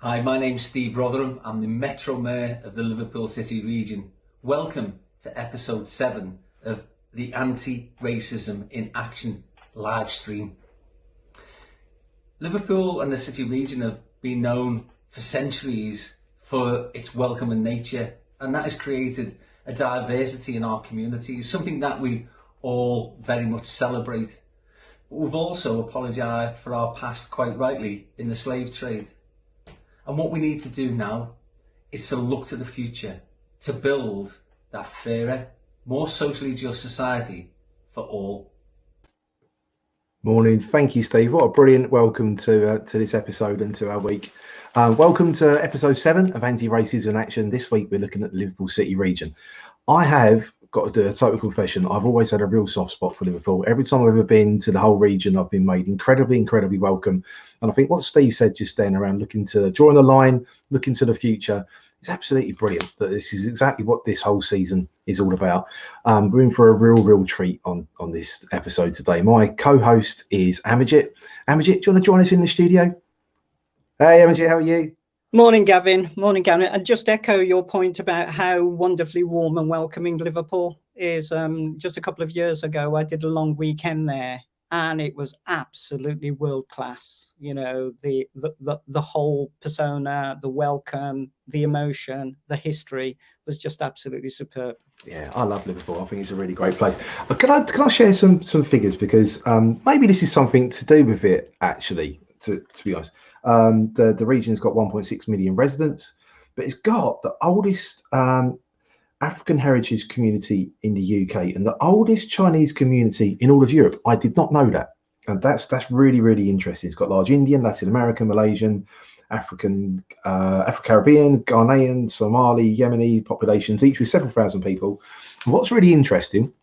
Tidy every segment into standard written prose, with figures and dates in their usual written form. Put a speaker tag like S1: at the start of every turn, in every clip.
S1: Hi, my name's Steve Rotherham. I'm the Metro Mayor of the Liverpool City region. Welcome to episode 7 of the Anti-Racism in Action live stream. Liverpool and the City region have been known for centuries for its welcoming nature, and that has created a diversity in our communities, something that we all very much celebrate. But we've also apologised for our past, quite rightly, in the slave trade. And what we need to do now is to look to the future, to build that fairer, more socially just society for all.
S2: Morning. Thank you, Steve. What a brilliant welcome to this episode and to our week. Welcome to episode 7 of Anti-Racism in Action. This week we're looking at the Liverpool City region. I have got to do a total confession. I've always had a real soft spot for Liverpool. Every time I've ever been to the whole region, I've been made incredibly welcome. And I think what Steve said just then around looking to drawing the line, looking to the future, is absolutely brilliant. That this is exactly what this whole season is all about. We're in for a real treat on this episode today. My co-host is Amajit. Amajit, do you want to join us in the studio? Hey, Amajit, how are you?
S3: Morning, Gavin. And just echo your point about how wonderfully warm and welcoming Liverpool is. Just a couple of years ago, I did a long weekend there, and it was absolutely world class. You know, the whole persona, the welcome, the emotion, the history was just absolutely superb.
S2: Yeah, I love Liverpool. I think it's a really great place. But can I share some figures, because maybe this is something to do with it actually. To be honest, the region's got 1.6 million residents, but it's got the oldest African heritage community in the UK and the oldest Chinese community in all of Europe. I did not know that, and that's really interesting. It's got large Indian, Latin American, Malaysian, African, Afro-Caribbean, Ghanaian, Somali, Yemeni populations, each with several thousand people. And what's really interesting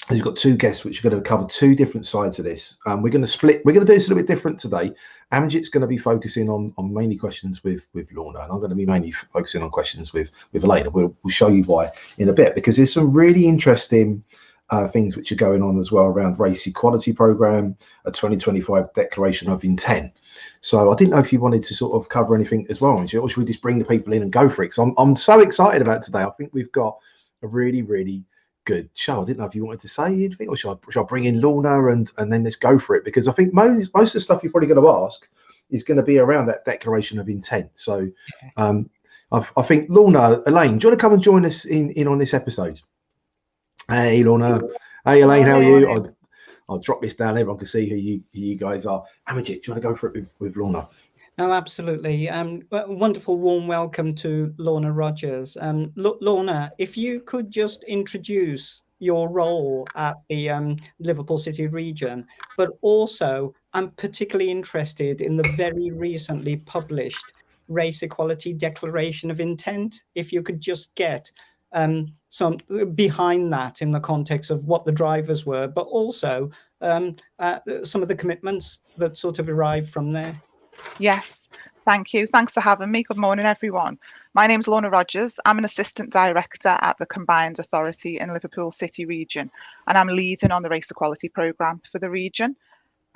S2: is you've got two guests which are going to cover two different sides of this. We're going to do this a little bit different today. Amajit's going to be focusing on mainly questions with Lorna, and I'm going to be mainly focusing on questions with Elaine. We'll show you why in a bit, because there's some really interesting things which are going on as well around race equality programme, a 2025 declaration of intent. So I didn't know if you wanted to sort of cover anything as well, or should we just bring the people in and go for it? So I'm so excited about today. I think we've got a really good show. I didn't know if you wanted to say anything, or should I bring in Lorna and then let's go for it, because I think most of the stuff you're probably going to ask is going to be around that declaration of intent. So I think Lorna, Elaine, do you want to come and join us in on this episode? Hey Lorna, hey Elaine, how are you? I'll drop this down, everyone can see who you guys are. Amajit, do you want to go for it with Lorna?
S3: Oh, absolutely. Wonderful warm welcome to Lorna Rogers. Lorna, if you could just introduce your role at the Liverpool City region, but also I'm particularly interested in the very recently published Race Equality Declaration of Intent. If you could just get some behind that in the context of what the drivers were, but also some of the commitments that sort of arrived from there.
S4: Yeah, thank you. Thanks for having me. Good morning, everyone. My name's Lorna Rogers. I'm an Assistant Director at the Combined Authority in Liverpool City region, and I'm leading on the Race Equality Programme for the region.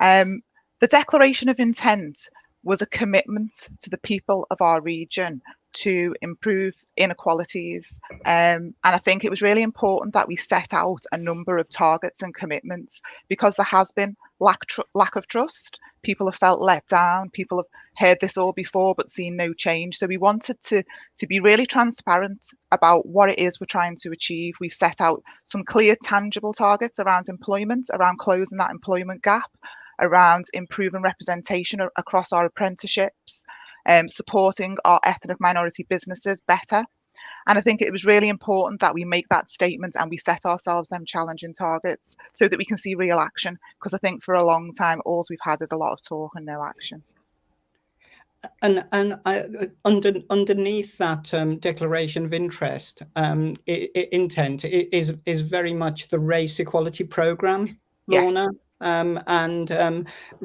S4: The Declaration of Intent was a commitment to the people of our region to improve inequalities. And I think it was really important that we set out a number of targets and commitments, because there has been lack of trust. People have felt let down. People have heard this all before but seen no change. So we wanted to be really transparent about what it is we're trying to achieve. We've set out some clear, tangible targets around employment, around closing that employment gap, around improving representation across our apprenticeships, supporting our ethnic minority businesses better. And I think it was really important that we make that statement and we set ourselves them challenging targets so that we can see real action, because I think for a long time all we've had is a lot of talk and no action.
S3: And underneath that declaration of interest, intent is very much the Race Equality Programme, Lorna.
S4: Yes.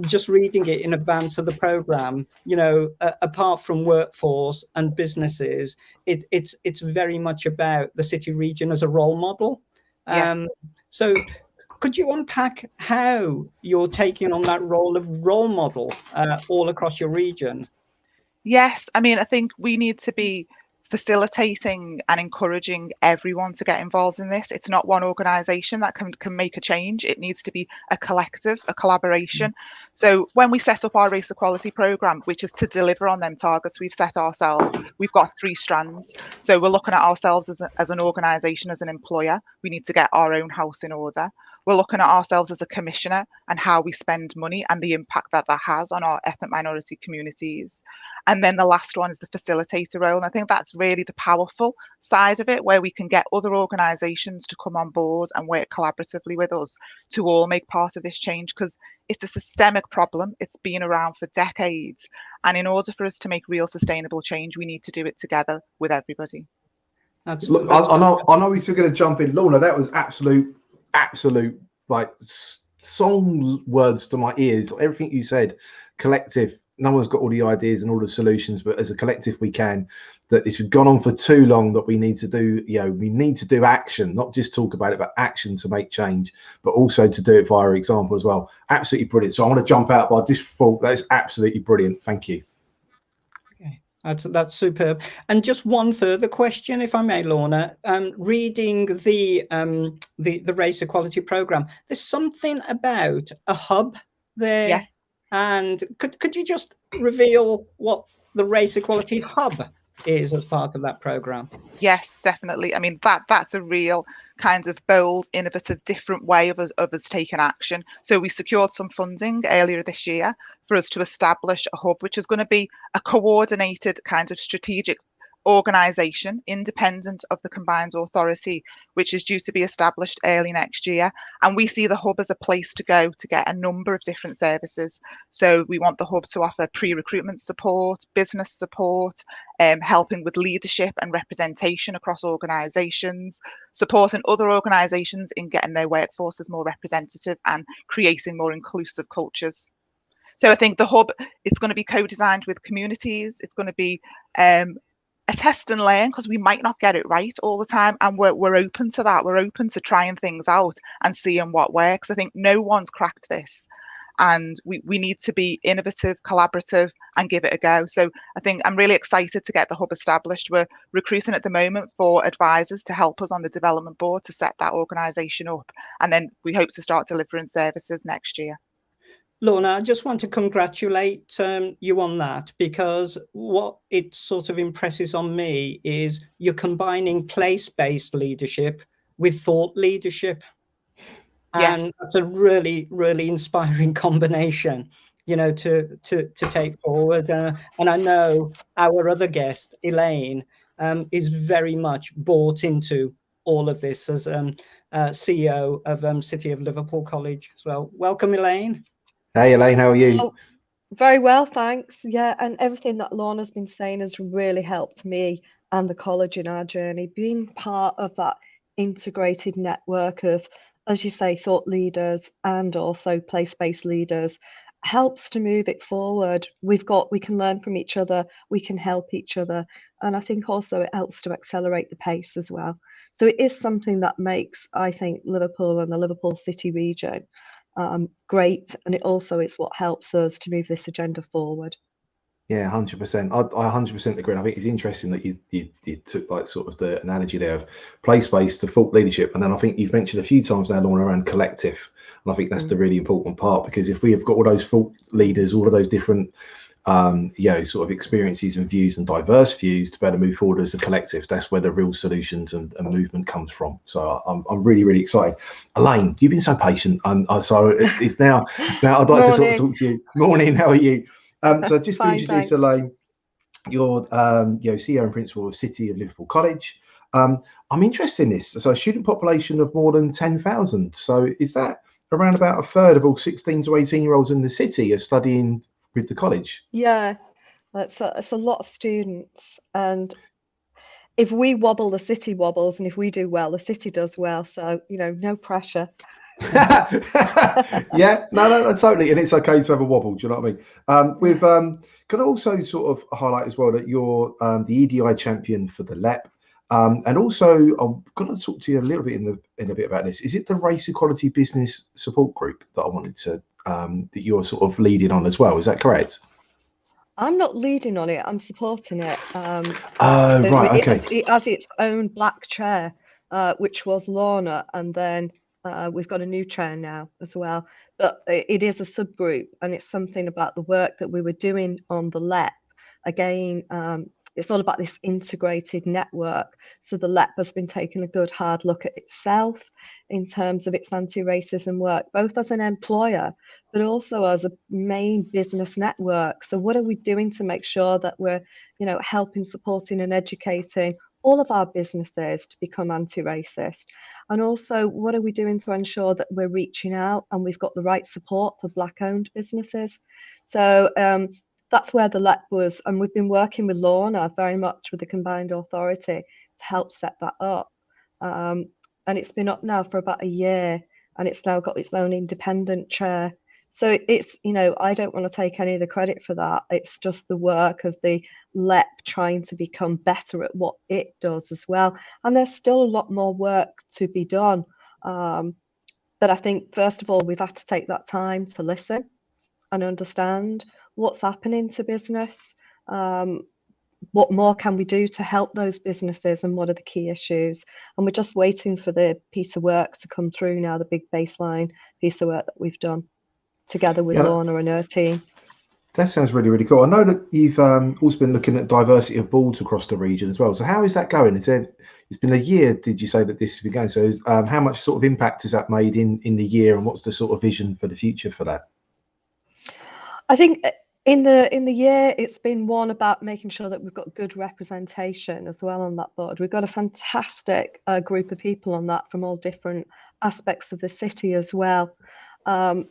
S3: Just reading it in advance of the programme, you know, apart from workforce and businesses, it's very much about the city region as a role model.
S4: Yes.
S3: So could you unpack how you're taking on that role of role model all across your region?
S4: Yes, I mean, I think we need to be facilitating and encouraging everyone to get involved in this. It's not one organisation that can make a change. It needs to be a collective, a collaboration. So when we set up our race equality programme, which is to deliver on them targets we've set ourselves, we've got 3 strands. So we're looking at ourselves as an organisation, as an employer. We need to get our own house in order. We're looking at ourselves as a commissioner and how we spend money and the impact that that has on our ethnic minority communities. And then the last one is the facilitator role. And I think that's really the powerful side of it, where we can get other organisations to come on board and work collaboratively with us to all make part of this change, because it's a systemic problem. It's been around for decades. And in order for us to make real sustainable change, we need to do it together with everybody.
S2: Look, I know he's going to jump in. Lorna, that was absolute, like song words to my ears. Everything you said, collective. No one's got all the ideas and all the solutions, but as a collective we can. That it's gone on for too long, that we need to do, we need to do action, not just talk about it, but action to make change, but also to do it via example as well. Absolutely brilliant. So I want to jump out, but I just thought that is absolutely brilliant. Thank you.
S3: Okay, that's superb. And just one further question, if I may, Lorna. Reading the race equality programme, there's something about a hub there.
S4: Yeah.
S3: And could you just reveal what the Race Equality Hub is as part of that programme?
S4: Yes, definitely. I mean, that's a real kind of bold, innovative, different way of us taking action. So we secured some funding earlier this year for us to establish a hub, which is going to be a coordinated kind of strategic organisation independent of the combined authority, which is due to be established early next year. And we see the hub as a place to go to get a number of different services. So we want the hub to offer pre-recruitment support, business support, helping with leadership and representation across organisations, supporting other organisations in getting their workforces more representative and creating more inclusive cultures. So I think the hub, it's going to be co-designed with communities. It's going to be a test and learn, because we might not get it right all the time, and we're open to that. We're open to trying things out and seeing what works. I think no one's cracked this, and we need to be innovative, collaborative, and give it a go. So I think I'm really excited to get the hub established. We're recruiting at the moment for advisors to help us on the development board to set that organisation up, and then we hope to start delivering services next year.
S3: Lorna, I just want to congratulate you on that, because what it sort of impresses on me is you're combining place-based leadership with thought leadership.
S4: Yes.
S3: And that's a really, really inspiring combination, to take forward. And I know our other guest, Elaine, is very much bought into all of this as CEO of City of Liverpool College as well. Welcome, Elaine.
S2: Hey, Elaine, how are you?
S5: Oh, very well, thanks. Yeah, and everything that Lorna's been saying has really helped me and the college in our journey. Being part of that integrated network of, as you say, thought leaders and also place-based leaders helps to move it forward. We can learn from each other, we can help each other, and I think also it helps to accelerate the pace as well. So it is something that makes, I think, Liverpool and the Liverpool City region great, and it also is what helps us to move this agenda forward.
S2: Yeah, 100%. I 100% agree. And I think it's interesting that you took like sort of the analogy there of place-based to thought leadership, and then I think you've mentioned a few times now, Lorna, around collective, and I think that's the really important part, because if we have got all those thought leaders, all of those different sort of experiences and views and diverse views to better move forward as a collective, that's where the real solutions and movement comes from. So I'm really, really excited. Elaine, you've been so patient. So it's now I'd like to sort of talk to you. Morning, how are you? So just to introduce Elaine, you're CEO and principal of City of Liverpool College. I'm interested in this. So a student population of more than 10,000. So is that around about a third of all 16 to 18-year-olds in the city are studying with the college?
S5: Yeah, it's a lot of students, and if we wobble, the city wobbles, and if we do well, the city does well. So no pressure.
S2: Yeah, no, totally, and it's okay to have a wobble. Do you know what I mean? We've can also sort of highlight as well that you're the EDI champion for the LEP, and also I'm going to talk to you a little bit in a bit about this. Is it the Race Equality Business Support Group that I wanted to that you're sort of leading on as well? Is that correct?
S5: I'm not leading on it. I'm supporting it.
S2: Oh, right, okay.
S5: It has its own black chair, which was Lorna, and then we've got a new chair now as well. But it is a subgroup, and it's something about the work that we were doing on the LEP. Again, it's all about this integrated network. So the LEP has been taking a good hard look at itself in terms of its anti-racism work, both as an employer, but also as a main business network. So what are we doing to make sure that we're, helping, supporting and educating all of our businesses to become anti-racist? And also, what are we doing to ensure that we're reaching out and we've got the right support for Black-owned businesses? So that's where the LEP was, and we've been working with Lorna very much with the Combined Authority to help set that up. And it's been up now for about a year, and it's now got its own independent chair. So it's, I don't want to take any of the credit for that. It's just the work of the LEP trying to become better at what it does as well. And there's still a lot more work to be done. But I think, first of all, we've had to take that time to listen and understand what's happening to business. What more can we do to help those businesses, and what are the key issues? And we're just waiting for the piece of work to come through now, the big baseline piece of work that we've done together with Lorna and her team.
S2: That sounds really, really cool. I know that you've also been looking at diversity of boards across the region as well. So how is that going? It's been a year, did you say, that this has been going? So how much sort of impact has that made in the year, and what's the sort of vision for the future for that?
S5: I think in the year, it's been one about making sure that we've got good representation as well on that board. We've got a fantastic group of people on that from all different aspects of the city as well.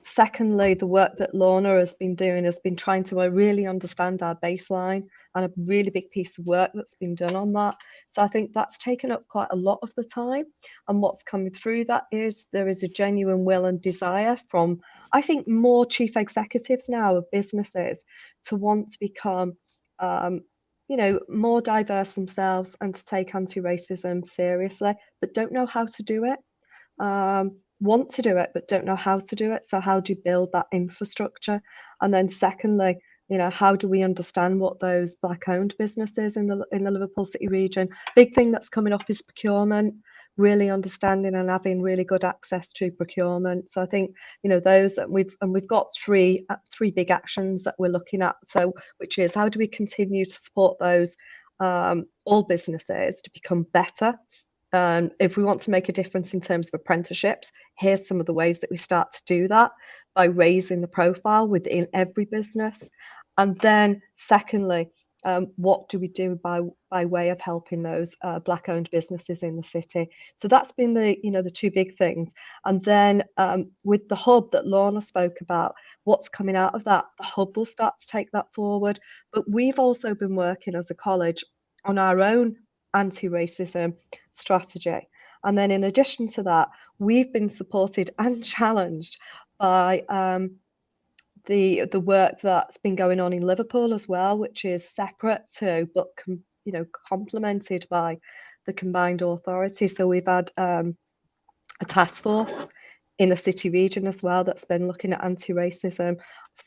S5: Secondly, the work that Lorna has been doing has been trying to really understand our baseline, and a really big piece of work that's been done on that. So I think that's taken up quite a lot of the time. And what's coming through that is there is a genuine will and desire from, I think, more chief executives now of businesses to want to become, more diverse themselves and to take anti-racism seriously, but don't know how to do it. Want to do it, but don't know how to do it. So how do you build that infrastructure? And then secondly, how do we understand what those Black-owned businesses in the Liverpool City region? Big thing that's coming up is procurement, really understanding and having really good access to procurement. So I think those, and we've got three big actions that we're looking at. So which is, how do we continue to support those all businesses to become better? If we want to make a difference in terms of apprenticeships, here's some of the ways that we start to do that by raising the profile within every business. And then secondly, what do we do by way of helping those Black-owned businesses in the city? So that's been the two big things. And then with the hub that Lorna spoke about, what's coming out of that, the hub will start to take that forward. But we've also been working as a college on our own anti-racism strategy. And then in addition to that, we've been supported and challenged by the work that's been going on in Liverpool as well, which is separate to, but complemented by the Combined Authority. So we've had a task force in the city region as well that's been looking at anti-racism,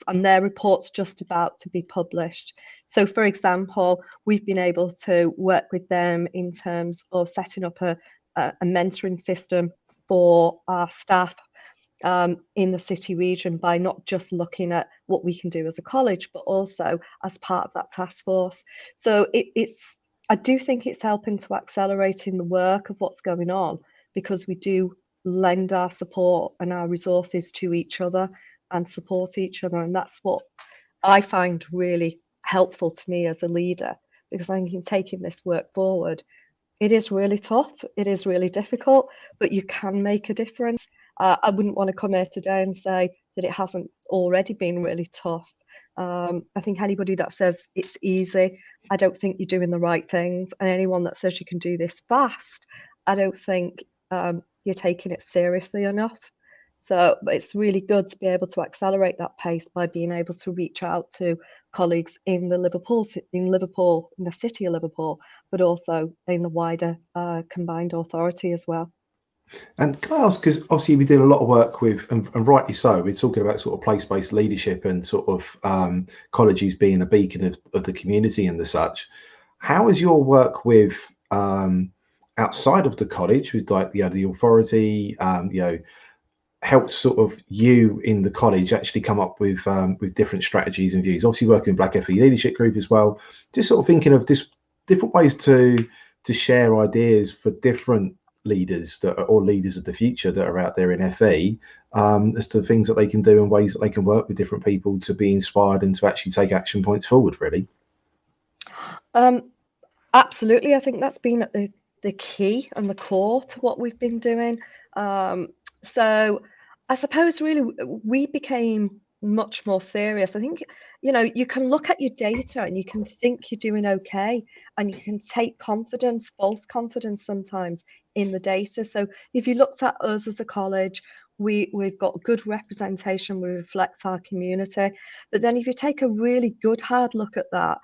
S5: and their report's just about to be published. So for example, we've been able to work with them in terms of setting up a mentoring system for our staff in the city region, by not just looking at what we can do as a college, but also as part of that task force. So I do think it's helping to accelerate in the work of what's going on, because we do lend our support and our resources to each other and support each other. And that's what I find really helpful to me as a leader, because I think in taking this work forward, it is really tough, it is really difficult, but you can make a difference. I wouldn't want to come here today and say that it hasn't already been really tough. I think anybody that says it's easy, I don't think you're doing the right things. And anyone that says you can do this fast, I don't think you're taking it seriously enough. So it's really good to be able to accelerate that pace by being able to reach out to colleagues in Liverpool, in the city of Liverpool, but also in the wider Combined Authority as well.
S2: And can I ask, because obviously we did a lot of work with, and rightly so, we're talking about sort of place-based leadership and sort of colleges being a beacon of the community and the such. How is your work with outside of the college, with like the authority, helped sort of you in the college actually come up with different strategies and views? Obviously working with Black FE Leadership Group as well, just sort of thinking of different ways to share ideas for different leaders or leaders of the future that are out there in FE, as to things that they can do and ways that they can work with different people to be inspired and to actually take action points forward, really.
S5: Absolutely. I think that's been at the key and the core to what we've been doing. So I suppose really we became much more serious. I think, you can look at your data and you can think you're doing okay, and you can take confidence, false confidence sometimes in the data. So if you looked at us as a college, we've got good representation, we reflect our community. But then if you take a really good hard look at that,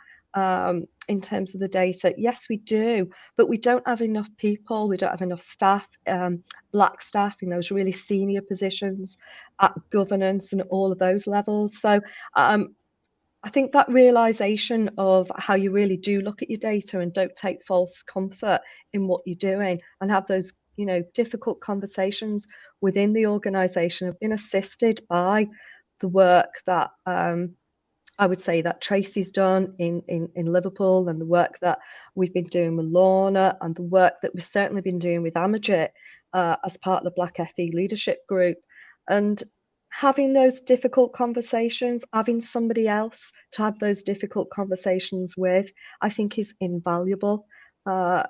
S5: in terms of the data, yes, we do, but we don't have enough people, we don't have enough staff, Black staff in those really senior positions at governance and all of those levels. So I think that realization of how you really do look at your data and don't take false comfort in what you're doing and have those, difficult conversations within the organization have been assisted by the work that I would say that Tracy's done in Liverpool, and the work that we've been doing with Lorna, and the work that we've certainly been doing with Amajit as part of the Black FE Leadership Group. And having those difficult conversations, having somebody else to have those difficult conversations with, I think is invaluable,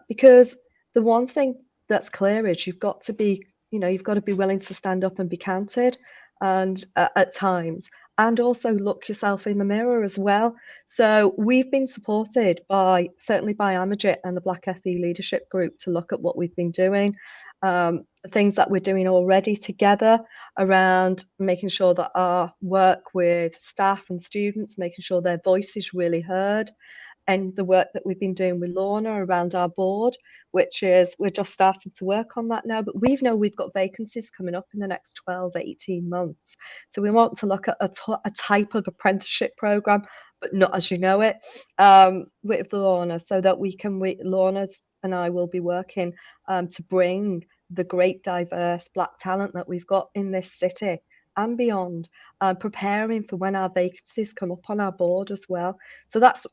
S5: because the one thing that's clear is you've got to be willing to stand up and be counted, and at times, and also look yourself in the mirror as well. So we've been supported certainly by Amajit and the Black FE Leadership Group to look at what we've been doing, things that we're doing already together around making sure that our work with staff and students, making sure their voice is really heard, and the work that we've been doing with Lorna around our board, which is we're just starting to work on that now, but we've got vacancies coming up in the next 12, 18 months. So we want to look at a type of apprenticeship program, but not as you know it, with Lorna, so that Lorna's and I will be working to bring the great diverse Black talent that we've got in this city and beyond, preparing for when our vacancies come up on our board as well. So that's,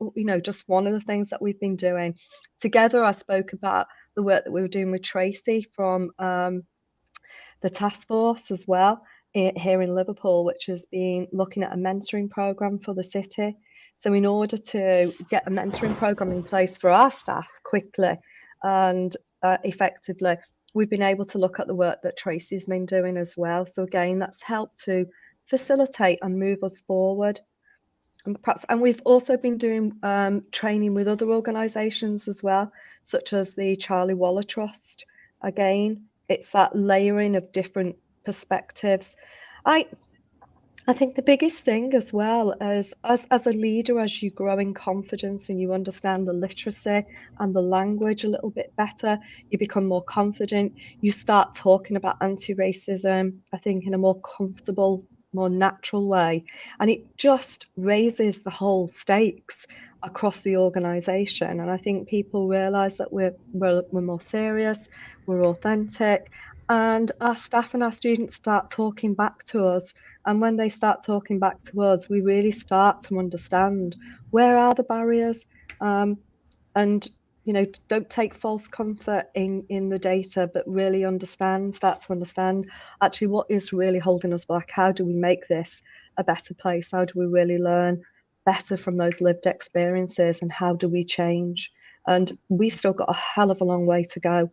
S5: just one of the things that we've been doing. Together, I spoke about the work that we were doing with Tracy from the task force as well here in Liverpool, which has been looking at a mentoring program for the city. So in order to get a mentoring program in place for our staff quickly and effectively, we've been able to look at the work that Tracy's been doing as well. So again, that's helped to facilitate and move us forward. And we've also been doing training with other organisations as well, such as the Charlie Waller Trust. Again, it's that layering of different perspectives. I think the biggest thing as well as a leader, as you grow in confidence and you understand the literacy and the language a little bit better, you become more confident, you start talking about anti-racism, I think, in a more comfortable, more natural way. And it just raises the whole stakes across the organisation. And I think people realise that we're more serious, we're authentic, and our staff and our students start talking back to us. And when they start talking back to us, we really start to understand where are the barriers, and don't take false comfort in the data, but really start to understand actually what is really holding us back. How do we make this a better place? How do we really learn better from those lived experiences, and how do we change? And we've still got a hell of a long way to go.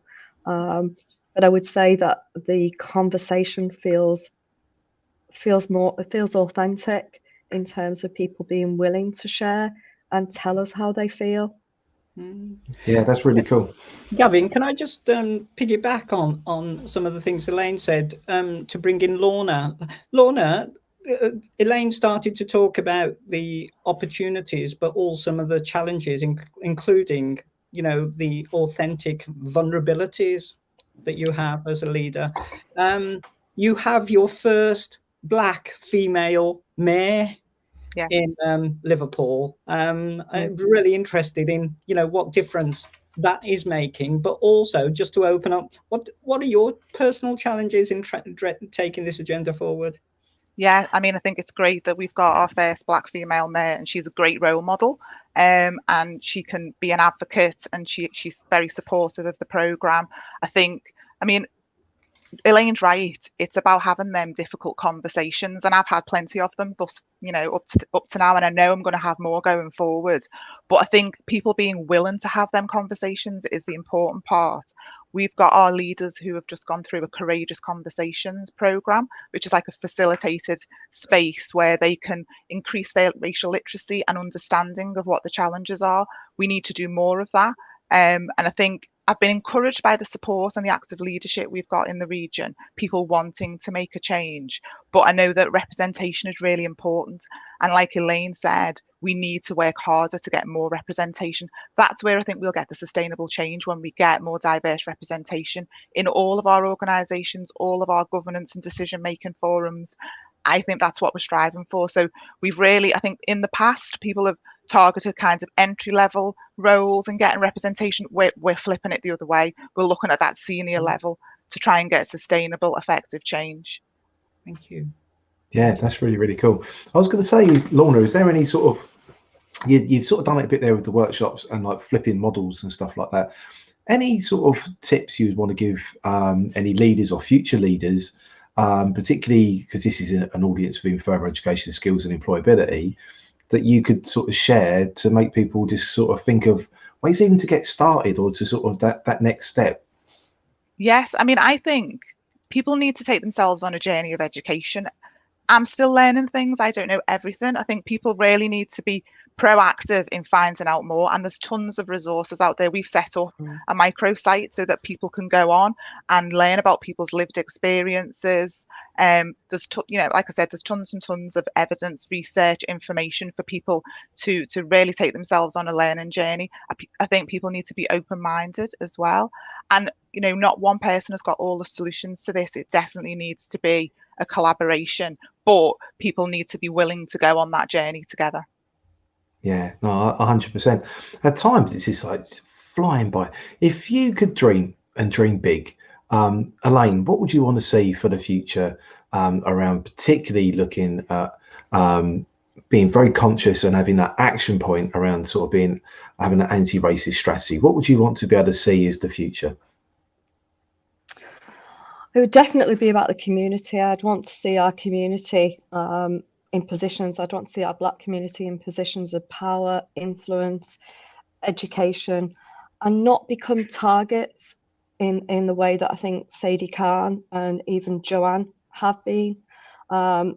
S5: But I would say that the conversation feels authentic in terms of people being willing to share and tell us how they feel.
S2: Yeah, that's really cool.
S3: Gavin, can I just piggyback on some of the things Elaine said to bring in Lorna? Lorna, Elaine started to talk about the opportunities, but also some of the challenges, including, the authentic vulnerabilities that you have as a leader. You have your first Black female mayor in Liverpool. I'm really interested in, what difference that is making, but also just to open up, what are your personal challenges in taking this agenda forward?
S4: Yeah, I mean, I think it's great that we've got our first Black female mayor, and she's a great role model, and she can be an advocate, and she's very supportive of the programme. I mean, Elaine's right. It's about having them difficult conversations, and I've had plenty of them thus, up to now, and I know I'm going to have more going forward. But I think people being willing to have them conversations is the important part. We've got our leaders who have just gone through a Courageous Conversations programme, which is like a facilitated space where they can increase their racial literacy and understanding of what the challenges are. We need to do more of that. And I think I've been encouraged by the support and the active leadership we've got in the region, people wanting to make a change. But I know that representation is really important. And like Elaine said, we need to work harder to get more representation. That's where I think we'll get the sustainable change, when we get more diverse representation in all of our organisations, all of our governance and decision-making forums. I think that's what we're striving for. So I think in the past, people have targeted kinds of entry-level roles and getting representation. We're flipping it the other way. We're looking at that senior level to try and get sustainable, effective change.
S3: Thank you.
S2: Yeah, that's really, really cool. I was going to say, Lorna, is there any sort of, you've sort of done it a bit there with the workshops and like flipping models and stuff like that. Any sort of tips you would want to give any leaders or future leaders, particularly because this is an audience within further education, skills and employability, that you could sort of share to make people just sort of think of ways even to get started, or to sort of that next step?
S4: Yes, I mean, I think people need to take themselves on a journey of education. I'm still learning things. I don't know everything. I think people really need to be proactive in finding out more. And there's tons of resources out there. We've set up a microsite so that people can go on and learn about people's lived experiences. Like I said, there's tons and tons of evidence, research, information for people to really take themselves on a learning journey. I think people need to be open-minded as well. And, not one person has got all the solutions to this. It definitely needs to be a collaboration, but people need to be willing to go on that journey together.
S2: Yeah, no, 100%. At times it's just like flying by. If you could dream and dream big, Elaine, what would you want to see for the future, around particularly looking at being very conscious and having that action point around sort of having an anti-racist strategy? What would you want to be able to see as the future?
S5: It would definitely be about the community. I'd want to see our community in positions. I'd want to see our Black community in positions of power, influence, education, and not become targets in the way that I think Sadie Khan and even Joanne have been. That,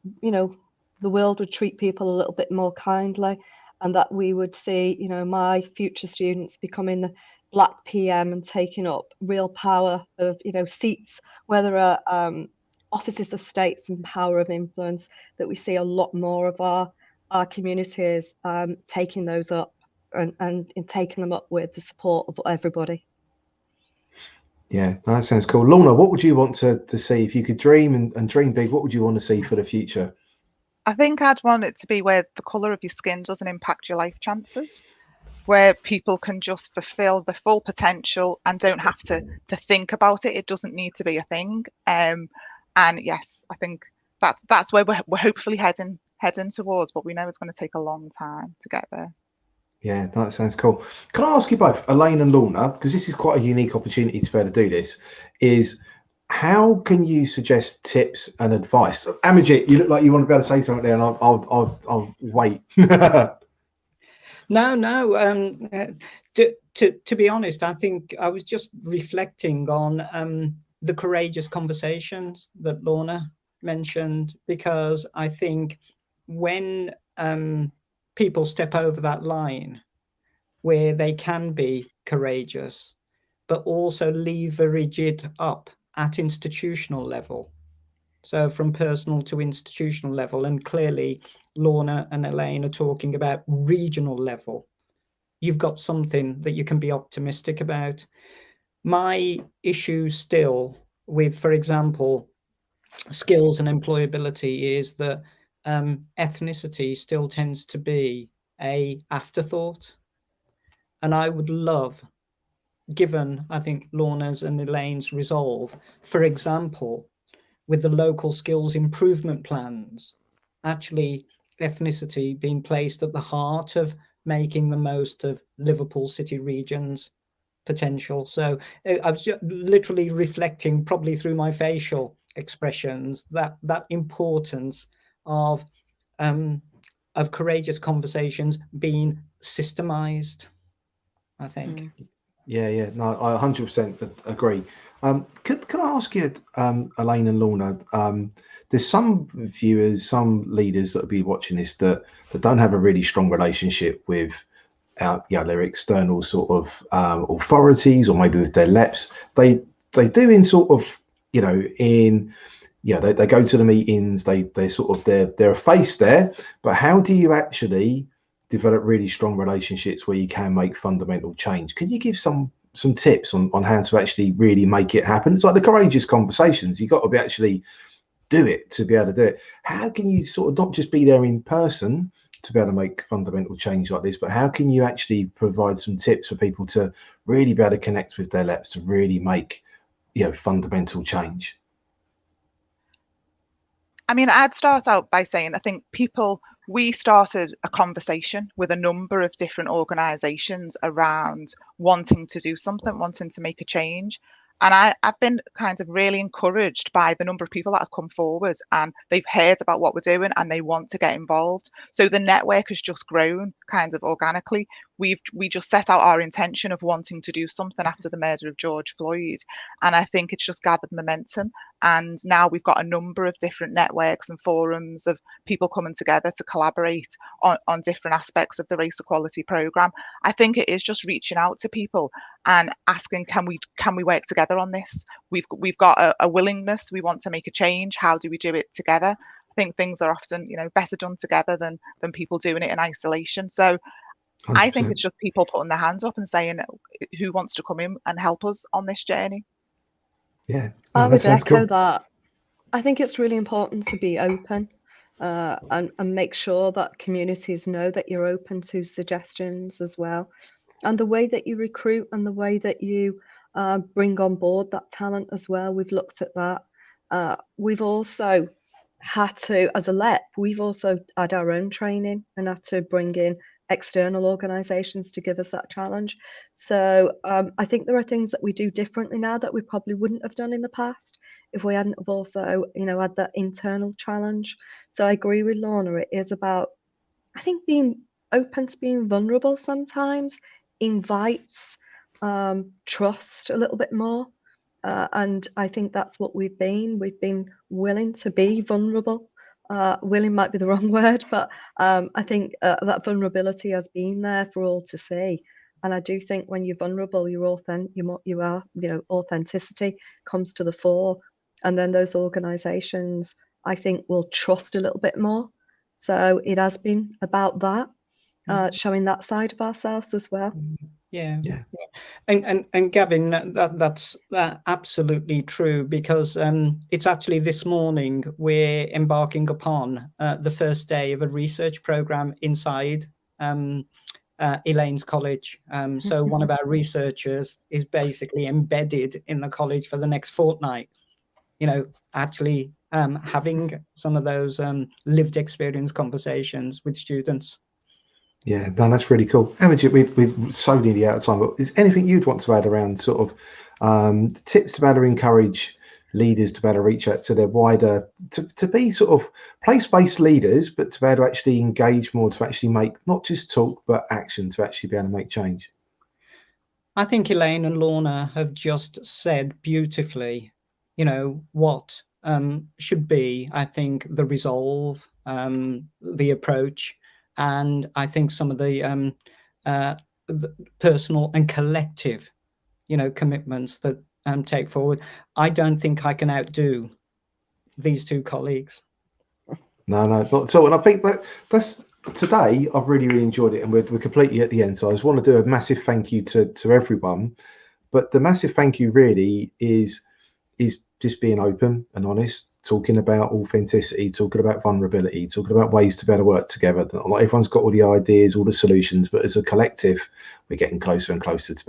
S5: the world would treat people a little bit more kindly, and that we would see, my future students becoming the Black PM and taking up real power of, seats, where there are offices of states and power of influence, that we see a lot more of our communities taking those up and taking them up with the support of everybody.
S2: Yeah, that sounds cool. Lorna, what would you want to see if you could dream and dream big? What would you want to see for the future?
S4: I think I'd want it to be where the colour of your skin doesn't impact your life chances, where people can just fulfill the full potential and don't have to think about it. It doesn't need to be a thing. And yes, I think that's where we're hopefully heading towards, but we know it's going to take a long time to get there.
S2: Yeah, that sounds cool. Can I ask you both, Elaine and Lorna, because this is quite a unique opportunity to be able to do this, is how can you suggest tips and advice? Amajit, you look like you want to be able to say something there, and I'll wait.
S3: No. To be honest, I think I was just reflecting on the courageous conversations that Lorna mentioned, because I think when people step over that line where they can be courageous, but also leverage it up at institutional level. So from personal to institutional level, and clearly Lorna and Elaine are talking about regional level. You've got something that you can be optimistic about. My issue still with, for example, skills and employability is that ethnicity still tends to be a afterthought. And I would love, given I think Lorna's and Elaine's resolve, for example, with the local skills improvement plans, actually ethnicity being placed at the heart of making the most of Liverpool City Region's potential. So I was just literally reflecting, probably through my facial expressions, that importance of courageous conversations being systemized, I think.
S2: Yeah, no, I 100% agree. Can I ask you, Elaine and Lorna, there's some viewers, some leaders that will be watching this that don't have a really strong relationship with their external sort of authorities, or maybe with their LEPs. They do in sort of, they go to the meetings, they sort of, they're a face there, but how do you actually develop really strong relationships where you can make fundamental change? Can you give some tips on how to actually really make it happen? It's like the courageous conversations. You've got to be actually do it to be able to do it. How can you sort of not just be there in person to be able to make fundamental change like this, but how can you actually provide some tips for people to really be able to connect with their LEPs to really make fundamental change?
S4: I mean, I'd start out by saying I think we started a conversation with a number of different organisations around wanting to do something, wanting to make a change. And I've been kind of really encouraged by the number of people that have come forward, and they've heard about what we're doing and they want to get involved. So the network has just grown kind of organically. We just set out our intention of wanting to do something after the murder of George Floyd. And I think it's just gathered momentum. And now we've got a number of different networks and forums of people coming together to collaborate on different aspects of the race equality programme. I think it is just reaching out to people and asking, can we work together on this? We've got a willingness, we want to make a change. How do we do it together? I think things are often, better done together than people doing it in isolation. So
S2: 100%.
S4: I think it's just people putting their hands up and saying, who wants to come in and help us on this journey?
S2: Yeah,
S5: I would echo
S2: cool.
S5: that. I think it's really important to be open and make sure that communities know that you're open to suggestions as well. And the way that you recruit and the way that you bring on board that talent as well, we've looked at that. We've also had to, as a LEP, we've also had our own training and had to bring in external organisations to give us that challenge. So I think there are things that we do differently now that we probably wouldn't have done in the past if we hadn't have also, had that internal challenge. So I agree with Lorna. It is about, I think, being open to being vulnerable sometimes invites trust a little bit more. And I think that's what we've been. We've been willing to be vulnerable. Willing might be the wrong word, but I think that vulnerability has been there for all to see. And I do think when you're vulnerable, authenticity comes to the fore. And then those organisations, I think, will trust a little bit more. So it has been about that, showing that side of ourselves as well.
S3: Yeah. And Gavin, that's absolutely true, because it's actually this morning we're embarking upon the first day of a research program inside Elaine's college. So one of our researchers is basically embedded in the college for the next fortnight, actually having some of those lived experience conversations with students.
S2: Yeah, no, that's really cool. Amajit, we're so nearly out of time, but is anything you'd want to add around sort of tips to better encourage leaders to better reach out to their wider, to be sort of place-based leaders, but to be able to actually engage more, to actually make, not just talk, but action, to actually be able to make change?
S3: I think Elaine and Lorna have just said beautifully, what should be, I think, the resolve, the approach, and I think some of the personal and collective, commitments that take forward. I don't think I can outdo these two colleagues.
S2: No, not at all. And I think that's today. I've really enjoyed it, and we're completely at the end. So I just want to do a massive thank you to everyone. But the massive thank you really is just being open and honest, talking about authenticity, talking about vulnerability, talking about ways to better work together. Not everyone's got all the ideas, all the solutions, but as a collective, we're getting closer and closer to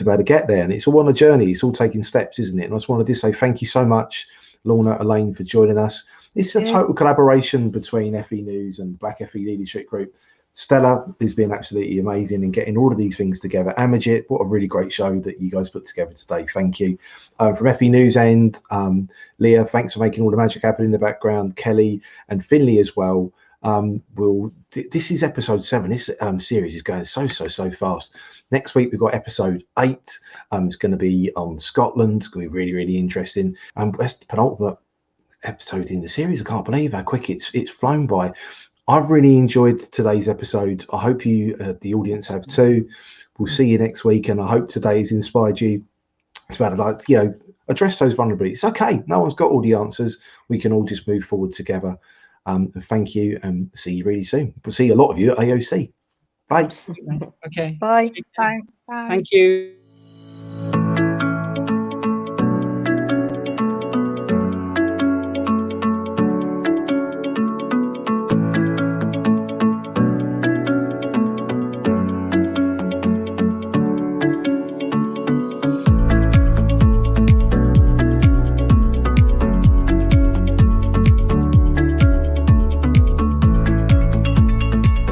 S2: better get there. And it's all on a journey. It's all taking steps, isn't it? And I just wanted to say thank you so much, Lorna, Elaine, for joining us. This is a total collaboration between FE News and Black FE Leadership Group. Stella has been absolutely amazing in getting all of these things together. Amajit, what a really great show that you guys put together today. Thank you. From FE News end, Leah, thanks for making all the magic happen in the background. Kelly and Finley as well. This is episode 7. This series is going so fast. Next week we've got episode 8. It's going to be on Scotland. It's going to be really, really interesting. That's the penultimate episode in the series. I can't believe how quick it's flown by. I've really enjoyed today's episode. I hope you, the audience, have too. We'll see you next week, and I hope today has inspired you to address those vulnerabilities. It's okay. No one's got all the answers. We can all just move forward together. Thank you, and see you really soon. We'll see a lot of you at AOC. Bye.
S3: Okay.
S5: Bye.
S4: Bye.
S3: Thank you.